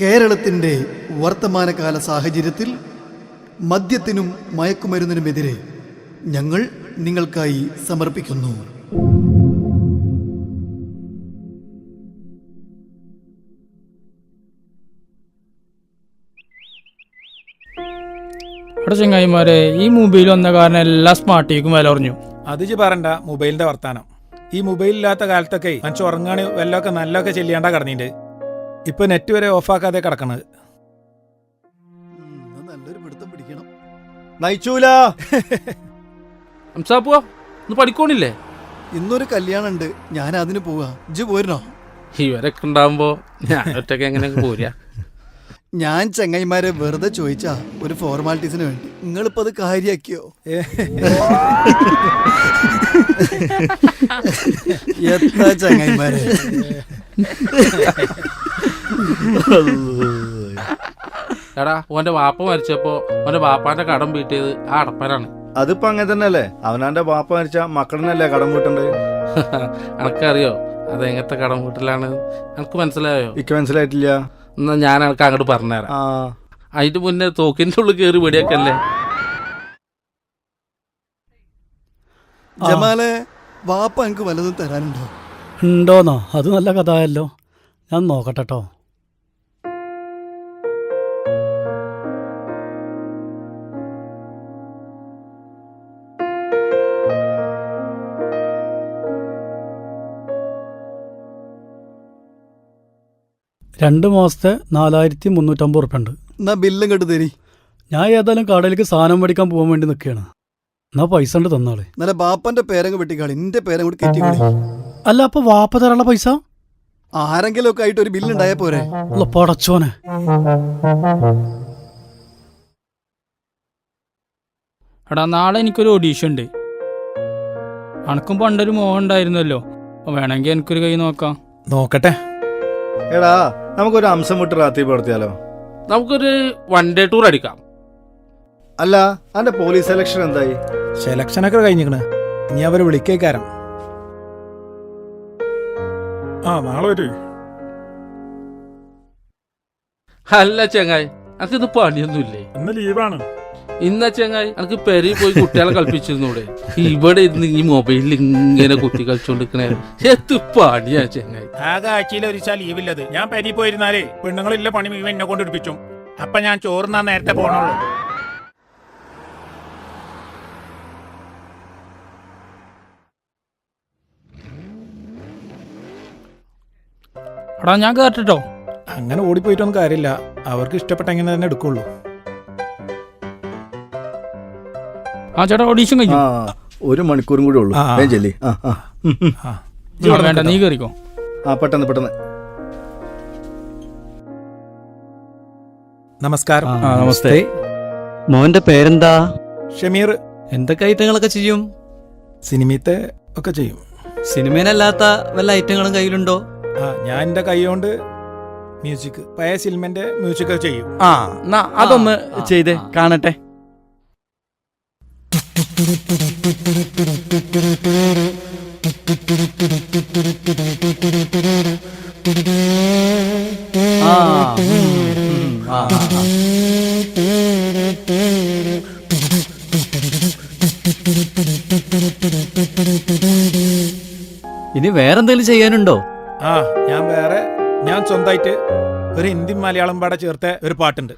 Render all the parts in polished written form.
കേരളത്തിൻ്റെ വർത്തമാനകാല സാഹചര്യത്തിൽ മദ്യത്തിനും മയക്കുമരുന്നിനുമെതിരെ ഞങ്ങൾ നിങ്ങൾക്കായി സമർപ്പിക്കുന്നു. അവിടെ ചങ്ങായിമാരെ, ഈ മൊബൈൽ വന്ന കാരണം എല്ലാ സ്മാർട്ട് ടീക്കും വില കുറഞ്ഞു. അത് പറയണ്ട മൊബൈലിന്റെ വർത്താനം. ഈ മൊബൈൽ ഇല്ലാത്ത കാലത്തൊക്കെ മനുഷ്യ ഉറങ്ങാണ് വല്ലതൊക്കെ നല്ലതൊക്കെ ചെല്ലിയാണ്ടാ കിടന്നിട്ട്. ഇപ്പൊ നെറ്റ് വരെ ഓഫാക്കാതെ കിടക്കണത്. നല്ലൊരു പിടുത്തം പിടിക്കണം. നയിച്ചൂല അംസാപ്പോ ഒന്ന് പഠിക്കോണില്ലേ? ഇന്നൊരു കല്യാണം ഉണ്ട്, ഞാൻ അതിന് പോവാ. ഇജ്ജ് പോരണോ? ഇവരൊക്കെ ഉണ്ടാവുമ്പോ ഞാൻ ഒറ്റക്ക് എങ്ങനെ പോരാ? ഞാൻ ചങ്ങായിമാരെ വെറുതെ ചോദിച്ചാ, ഒരു ഫോർമാലിറ്റീസിന് വേണ്ടി. നിങ്ങളിപ്പോ അത് കാര്യാക്കിയോ? എത്ര ചങ്ങായിമാരെ. എടാ, ഓന്റെ വാപ്പ മരിച്ചപ്പോ ഓന്റെ വാപ്പാന്റെ കടം വീട്ടിയത് ആ അടപ്പനാണ്. അതിപ്പോ അങ്ങനെ തന്നെയല്ലേ. അവനാന്റെ ബാപ്പ മരിച്ച മക്കളിനല്ലേ കടം വീട്ടണ്ട്. എനക്കറിയോ അതെങ്ങനത്തെ കടം വീട്ടിലാണ്? എനിക്ക് മനസ്സിലായോ? എനിക്ക് മനസ്സിലായിട്ടില്ല. എന്നാ ഞാൻ എനിക്ക് അങ്ങോട്ട് പറഞ്ഞുതരാം. അതിന്റെ മുന്നേ തോക്കിന്റെ ഉള്ളിൽ കയറി വെടിയൊക്കെയല്ലേ. ജമാലെ, വാപ്പ എനിക്ക് വല്ലതും തരാനുണ്ടോ? ഉണ്ടോന്നോ? അത് നല്ല കഥയല്ലോ. ഞാൻ നോക്കട്ടെട്ടോ. രണ്ട് മാസത്തെ 4350 ഉറുപ്പ്യ ഉണ്ട്. എന്നാ ബില്ലും കെട്ട് തരി. ഞാൻ ഏതായാലും കടയിലേക്ക് സാധനം മേടിക്കാൻ പോകാൻ വേണ്ടി നിൽക്കുകയാണ്. എന്നാ പൈസ ഉണ്ട് തന്നാളെ. നല്ല ബാപ്പന്റെ പേരങ്ങ് വെട്ടിക്കാളി, നിന്റെ പേരും കൂടി കെറ്റിക്കളി. അല്ല, അപ്പൊ വാപ്പ തരാനുള്ള പൈസ ആരെങ്കിലും ഒക്കെ ആയിട്ട് ഒരു ബില്ലുണ്ടായ പോരെ? ഉള്ള പടച്ചോനെ. എടാ, നാളെ എനിക്കൊരു ഓഡീഷൻ ഉണ്ട്. അനക്കും പണ്ടൊരു മോഹം ഉണ്ടായിരുന്നല്ലോ, വേണമെങ്കിൽ എനിക്കൊരു കൈ നോക്കാം. നോക്കട്ടെ. എടാ, നമുക്കൊരു അംശം വിട്ട് റാത്തി പടുത്തിയാലോ? നമുക്കൊരു വൺ ഡേ ടൂർ അടിക്കാം. അല്ല, അന്റെ പോലീസ് സെലക്ഷൻ എന്തായി? സെലക്ഷനൊക്കെ കഴിഞ്ഞിക്കണ്. ഇനി അവര് വിളിക്കേക്കാരം. നാളെ വരൂ. അല്ല ചങ്ങായി, എനിക്കിത് പണിയൊന്നുമില്ലേ? ഇന്ന് ലീവാണ്. ഇന്ന ചങ്ങായി എനിക്ക് പെരി പോയി കുട്ടികളെ കളിപ്പിച്ചിരുന്നൂടെ? ഇവിടെ ഇരുന്ന് ഈ മൊബൈലിൽ ഇങ്ങനെ കുത്തി കളിച്ചോണ്ടിരിക്കണേ എത്ത് പണിയാ ചങ്ങായി. ആകെ ആഴ്ചയിൽ ഒരു ലീവില്ലത്. ഞാൻ പെരി പോയിരുന്നാലേ പെണ്ണുങ്ങളില്ല പണി മുഴുവൻ എന്നെ കൊണ്ട് എടുപ്പിച്ചു. അപ്പൊ ഞാൻ ചോറിനാ നേരത്തെ പോണുള്ളൂ. എടാ, ഞാൻ കേട്ടോ. അങ്ങനെ ഓടിപ്പോയിട്ടൊന്നും കാര്യമില്ല. അവർക്ക് ഇഷ്ടപ്പെട്ട എങ്ങനെ തന്നെ എടുക്കുള്ളൂ. ആ ചേട്ടാ, ഓഡീഷൻ കഴിഞ്ഞു. ഒരു മണിക്കൂറും കൂടി ഉള്ളൂ. ചെല്ലി. വേണ്ട, നീ കയറിക്കോ. പെട്ടെന്ന് പെട്ടെന്ന്. നമസ്കാരം. നമസ്തേ. മോന്റെ പേരെന്താ? ഷമീർ. എന്തൊക്കെ ഐറ്റങ്ങളൊക്കെ ചെയ്യും? സിനിമത്തെ ഒക്കെ ചെയ്യും. സിനിമയിലല്ലാത്ത വല്ല ഐറ്റങ്ങളും കയ്യിലുണ്ടോ? ഞാൻ എന്റെ കൈ കൊണ്ട് മ്യൂസിക്, പഴയ സിനിമന്റെ മ്യൂസിക് ചെയ്യും. അതൊന്ന് ചെയ്തേ കാണട്ടെ. ഇനി വേറെന്തെങ്കിലും ചെയ്യാനുണ്ടോ? ഞാൻ സ്വന്തമായിട്ട് ഒരു ഹിന്ദി മലയാളം പാടെ ചേർത്ത ഒരു പാട്ടുണ്ട്.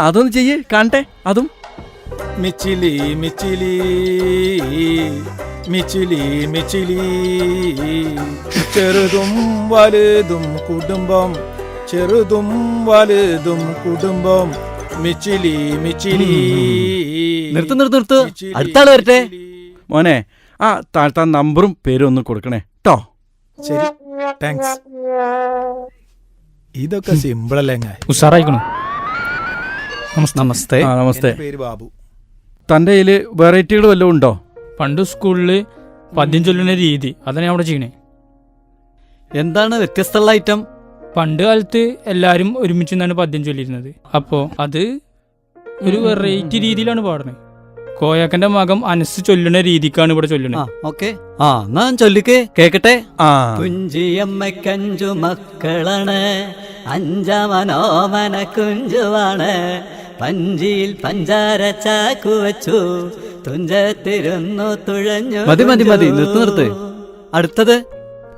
അതൊന്ന് ചെയ്യേ കാണട്ടെ. അതും മിച്ചിലി മിച്ചിലി മിച്ചിലി മിച്ചിലി, ചെറുതും വലുതും കുടുംബം, ചെറുതും വലുതും കുടുംബം, മിച്ചിലി മിച്ചിലി. നിർത്ത്. അടുത്താള് വരട്ടെ. മോനെ, താഴ്ത്താൻ നമ്പറും പേരും ഒന്ന് കൊടുക്കണേ ട്ടോ. ശരി, താങ്ക്സ്. ഇതൊക്കെ സിമ്പിൾ അല്ലേ? ഉഷാറായിക്കണു. നമസ്തേ. നമസ്തേ. പേര് ബാബു. തൻ്റെ കയ്യിൽ വെറൈറ്റികൾ വല്ലതും ഉണ്ടോ? പണ്ട് സ്കൂളിൽ പദ്യം ചൊല്ലുന്ന രീതി, അതാണ് ഞാൻ അവിടെ ചെയ്യണേ. എന്താണ് വ്യത്യസ്തമുള്ള ഐറ്റം? പണ്ട് കാലത്ത് എല്ലാവരും ഒരുമിച്ച് നിന്നാണ് പദ്യം ചൊല്ലിയിരുന്നത്. അപ്പോൾ അത് ഒരു വെറൈറ്റി രീതിയിലാണ് പാടുന്നത്. കോയാക്കന്റെ മകൻ അനസ് ചൊല്ലുന്ന രീതിക്കാണ് ഇവിടെ ആ ചൊല്ലുന്നത്. ഓക്കെ. ആ എന്നാ ചൊല്ലിക്കേ കേക്കട്ടെ. ആ കുഞ്ചിയമ്മക്കഞ്ചു മക്കളാണ്, അഞ്ചാമനോമന കുഞ്ചുവാണ്, പഞ്ചിയിൽ പഞ്ചാര ചാക്കു വെച്ചു, തുഞ്ചത്തിരുന്നു തുഴഞ്ഞു. മതി മതി മതി, നിർത്ത്. അടുത്തത്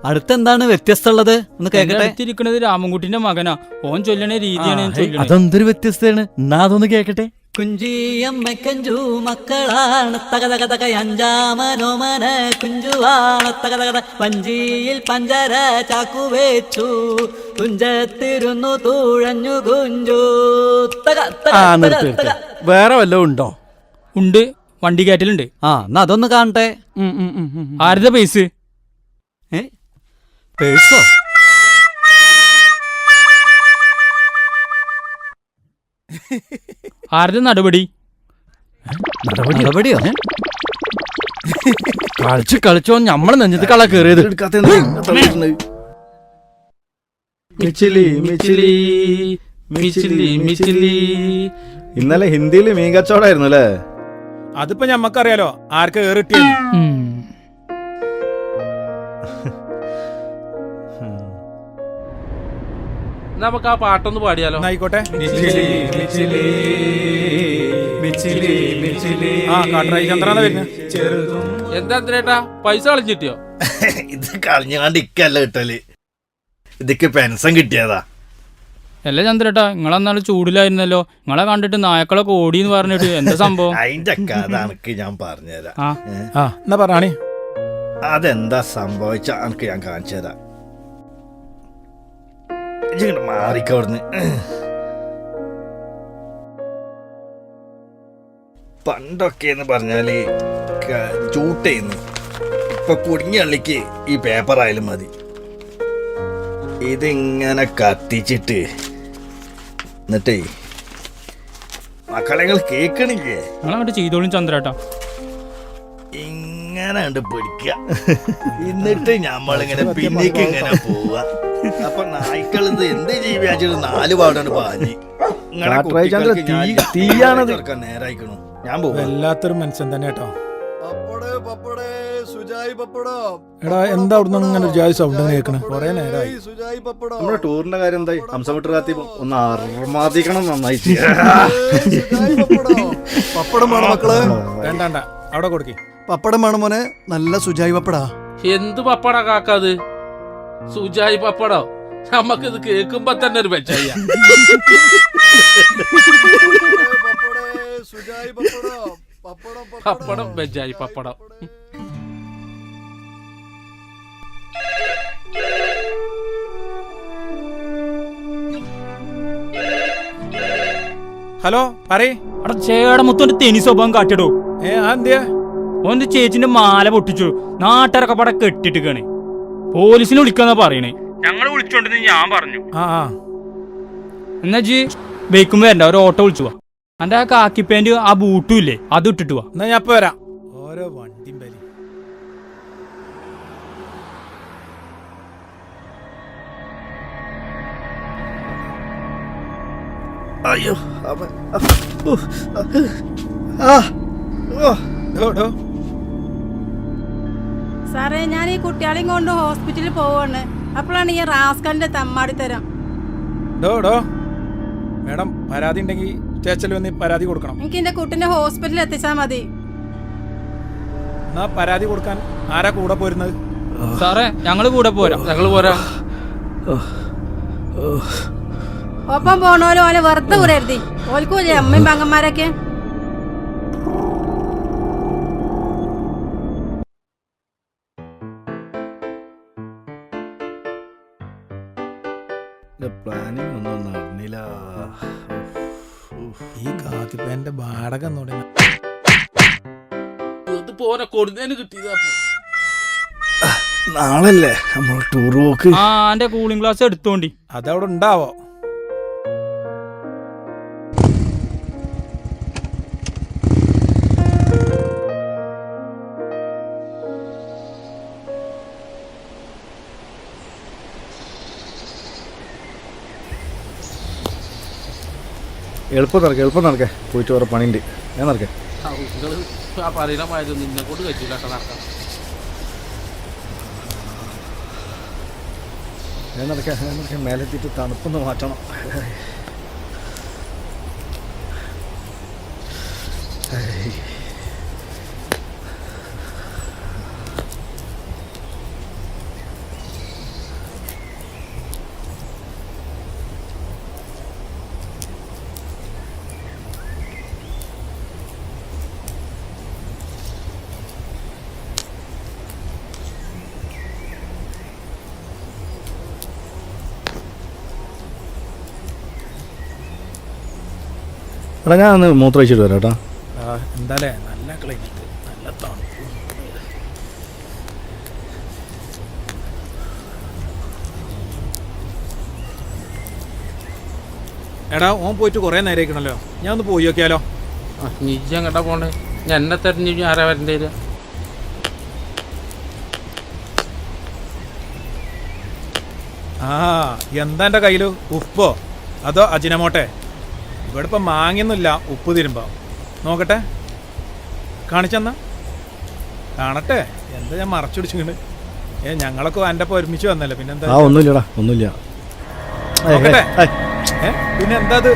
അടുത്തെന്താണ് വ്യത്യസ്തമുള്ളത് ഒന്ന് കേക്കട്ടെ. അടുത്തിരിക്കുന്നത് രാമൻകുട്ടിന്റെ മകനാ. ഓൻ ചൊല്ലുന്ന രീതിയാണ് ഞാൻ ചൊല്ലുന്നത്. അതെന്തൊരു വ്യത്യസ്തയാണ്. എന്നാ അതൊന്ന് കേക്കട്ടെ. കുഞ്ചിയമ്മക്കഞ്ചു മക്കളാണ്, തക തക അഞ്ചാമനോമന കുഞ്ചുവാണ്, തക പഞ്ചിയിൽ പഞ്ചര ചാക്കു വെച്ചു, തുഞ്ചത്തിരുന്നു തുഴഞ്ഞു കുഞ്ചു. ആ നിർത്ത്. വേറെ വല്ലതും ഉണ്ടോ? ഉണ്ട്, വണ്ടി കയറ്റലുണ്ട്. ആ എന്നാ അതൊന്ന് കാണട്ടെ. ആരുടെ പൈസ? പേഴ്സോ? ആരുടെ നടപടി? നടപടിയോ? കളിച്ചോ ഞമ്മളെ നെഞ്ചത്ത് കള കേറിയത്. മിച്ചിലി മിച്ചിലി മിച്ചിലി മിച്ചിലി. ഇന്നലെ ഹിന്ദിയിൽ മീൻ കച്ചവടമായിരുന്നു അല്ലേ? അതിപ്പോ ഞമ്മക്കറിയാലോ ആർക്ക് ഏറിട്ടിയെന്ന്. നമുക്ക് ആ പാട്ടൊന്ന് പാടിയാലോ? ആയിക്കോട്ടെ. ആ കാട്ടറായി ചന്ദ്രാന്ന് വരുന്നത്. എന്താ എന്തേട്ടാ പൈസ കളിച്ചിട്ടിയോ? ഇത് കളഞ്ഞാണ്ടിക്കല്ല കിട്ടല്, ഇതൊക്കെ പെൻഷൻ കിട്ടിയതാ. അല്ല ചന്ദ്രേട്ടാ, നിങ്ങളന്നാള് ചൂടിലായിരുന്നല്ലോ. നിങ്ങളെ കണ്ടിട്ട് നായക്കളെ കോടിന്ന് പറഞ്ഞിട്ട് എന്താ സംഭവം? അതിന്റെ കഥ എനിക്ക് ഞാൻ പറഞ്ഞുതരാം. ആ എന്നാ പറഞ്ഞാണി. അതെന്താ സംഭവിച്ച എനിക്ക് ഞാൻ കാണിച്ചു തരാം. ഇങ്ങോട്ട് മാറിക്കവിടുന്ന്. പണ്ടൊക്കെ എന്ന് പറഞ്ഞാല് ചൂട്ടേന്ന്, ഇപ്പൊ കുടുങ്ങിയ അള്ളിക്ക് ഈ പേപ്പർ ആയാലും മതി. ഇതിങ്ങനെ കത്തിച്ചിട്ട് എന്നിട്ടേ മക്കളെ കേക്കണില്ലേ, നിങ്ങളങ്ങോട്ട് ചെയ്തോളും ചന്ദ്രേട്ടാ. ഇങ്ങനെ കണ്ട് പിടിക്കുക. എന്നിട്ട് ഞമ്മളിങ്ങനെ പിന്നേക്ക് ഇങ്ങനെ പോവുക. അപ്പൊ നായ്ക്കൾ ഇത് എന്ത് ജീവിയാച്ചിട്ട് 4 പാടാണ് പാഞ്ഞി. തീയാണത് നേരായിക്കണു. ഞാൻ പോകും. വല്ലാത്തൊരു മനുഷ്യൻ തന്നെ കേട്ടോ. പപ്പടേ സുജായ് പപ്പടം. എടാ എന്താ അവിടുന്ന് അങ്ങനെ ഒരു ജാതി സൗണ്ട് കേൾക്കണേ? കൊറേ നേരമായി. സുജായ് പപ്പടം. നമ്മുടെ ടൂറിന്റെ കാര്യം എന്തായി? ഹംസമിട്ടർ കാത്തി ഒന്ന് അർമാദിക്കണം നന്നായിട്ട്. സുജായ് പപ്പടം. പപ്പടം വേണം മക്കളെ. വേണ്ട അവിടെ കൊടുക്കേ. പപ്പടം വേണം മോനെ, നല്ല സുജായ് പപ്പടാ. എന്ത് പപ്പടാ കാക്കാത്? സുജായി പപ്പടോ? നമ്മക്കിത് കേൾക്കുമ്പോ തന്നെ ഒരു വെച്ചായ. പപ്പടം വെജായി പപ്പടം. ഹലോ പറയ്. അവിടെ ചേടെ മുത്തോന്റെ തെനി സ്വഭാവം കാട്ടിടോ. എന്തിയാ? ഓന്റെ ചേച്ചിന്റെ മാല പൊട്ടിച്ചു. നാട്ടുകാരൊക്കെ പട കെട്ടിട്ടിക്കാണ്. പോലീസിനെ വിളിക്കാന്നാ പറയണേ. ഞങ്ങള് വിളിച്ചോണ്ടെന്ന് ഞാൻ പറഞ്ഞു. എന്നാ ജി ബൈക്കും വരണ്ട, ഒരു ഓട്ടോ വിളിച്ചു പോവാ. എന്റെ ആ കാക്കി പാന്റ് ആ ബൂട്ടും ഇല്ലേ, അത് ഇട്ടിട്ട് പോവാ. എന്നാ ഞാൻ ഇപ്പൊ വരാം. ഓരോ വണ്ടി ബലി. അയ്യോ സാറേ, ഞാൻ ഈ കുട്ടികളെയും കൊണ്ട് ഹോസ്പിറ്റലിൽ പോവാണ്. അപ്പോഴാണ് ഈ റാസ്കലിന്റെ തമ്മാടി തരാം. മേഡം, പരാതി ഉണ്ടെങ്കിൽ സ്റ്റേഷനിൽ വന്ന് പരാതി കൊടുക്കണം. എനിക്ക് എന്റെ കുട്ടിനെ ഹോസ്പിറ്റലിൽ എത്തിച്ചാൽ മതി. എന്നാ പരാതി കൊടുക്കാൻ ആരാ കൂടെ പോരുന്നത്? സാറേ, ഞങ്ങള് കൂടെ പോരാ. ഞങ്ങള് പോരാ. ഒപ്പം പോണോലും ഓനെ വെറുതെ കൂടെരുതി. ഓൽക്കൂല്ലേ അമ്മയും പങ്കന്മാരൊക്കെ. പ്ലാനിങ് ഒന്നും നടന്നില്ല. ഈ കാത്തിപ്പേന്റെ വാടക പോനെ കൊടുന്നതിന് കിട്ടിയതാ. നാളല്ലേ നമ്മൾ ടൂർ പോക്ക്? ആ, എന്റെ കൂളിംഗ് ഗ്ലാസ് എടുത്തോണ്ടി. അതവിടെ ഉണ്ടാവോ? എളുപ്പം നടക്കേ പോയിട്ട് വേറെ പണിയുണ്ട്. ഞാൻ നടക്കേ. നിങ്ങള് ആ പറയുന്ന മാതിരി നിന്നെ കൊണ്ട് കഴിച്ചില്ല നടക്കാം. ഞാൻ നടക്കാൻ മേലെത്തിയിട്ട് തണുപ്പൊന്ന് മാറ്റണം. എടാ ഞാൻ ഒന്ന് മൂത്രമൊഴിച്ചിട്ട് വരാം കേട്ടോ. എന്താലേ നല്ല ക്ലൈമറ്റ്, നല്ല തണുപ്പ്. എടാ ഓൻ പോയിട്ട് കുറേ നേരമായിക്കണല്ലോ, ഞാൻ ഒന്ന് പോയി നോക്കിയാലോ? നീ എങ്ങട്ടാ പോണ്ടേ? ഞാൻ എന്നെ തെരഞ്ഞു ആരാ വരണ്ടേ? ആ എന്താ എൻ്റെ കയ്യിൽ? ഉപ്പോ അതോ അജിനമോട്ടെ? ഇവിടെ ഇപ്പം മാങ്ങയൊന്നുമില്ല, ഉപ്പ് തിരുമ്പോ. നോക്കട്ടെ, കാണിച്ചെന്നാ കാണട്ടെ. എന്താ ഞാൻ മറച്ചു പിടിച്ചിട്ടുണ്ട്? ഞങ്ങളൊക്കെ എൻ്റെ ഒപ്പം ഒരുമിച്ച് വന്നല്ലേ, പിന്നെന്താ? ഒന്നുമില്ലടാ, ഒന്നുമില്ല. നോക്കട്ടെ. പിന്നെ എന്താ അത്?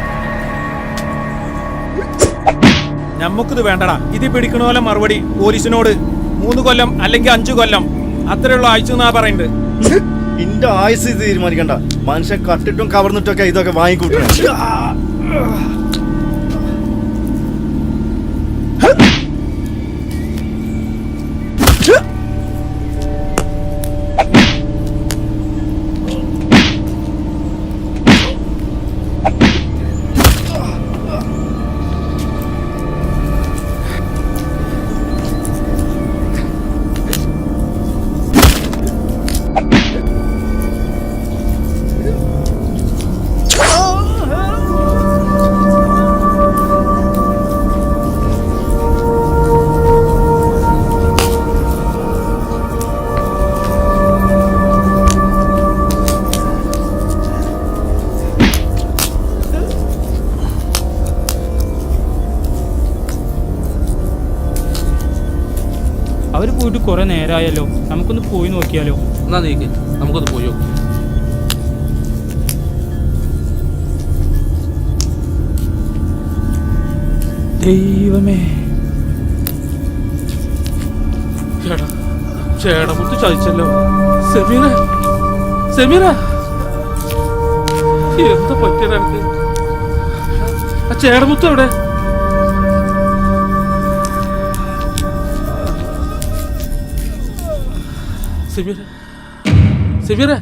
ഞമ്മക്കിത് വേണ്ടടാ. ഇത് പിടിക്കണ പോലെ മറുപടി പോലീസിനോട് 3 കൊല്ലം അല്ലെങ്കിൽ 5 കൊല്ലം അത്രയുള്ള ആഴ്ച എന്നാ പറയുന്നുണ്ട്. ഇന്റെ ആയുസ് ഇത് തീരുമാനിക്കണ്ട. മനുഷ്യൻ കട്ടിട്ടും കവർന്നിട്ടൊക്കെ ഇതൊക്കെ വാങ്ങിക്കൂട്ടണം. അവര് പോയിട്ട് കുറെ നേരമായല്ലോ, നമുക്കൊന്ന് പോയി നോക്കിയാലോ? എന്നാ നീക്ക്, നമുക്കൊന്ന് പോയി നോക്കാം. ദൈവമേ, ചേടമുത്ത് ചതിച്ചല്ലോ. സെമീറ, സെമീറ, എന്താ പറ്റിയ എനിക്ക്? ആ ചേടമുത്ത് എവിടെ? സെമീറ, സെമീറ.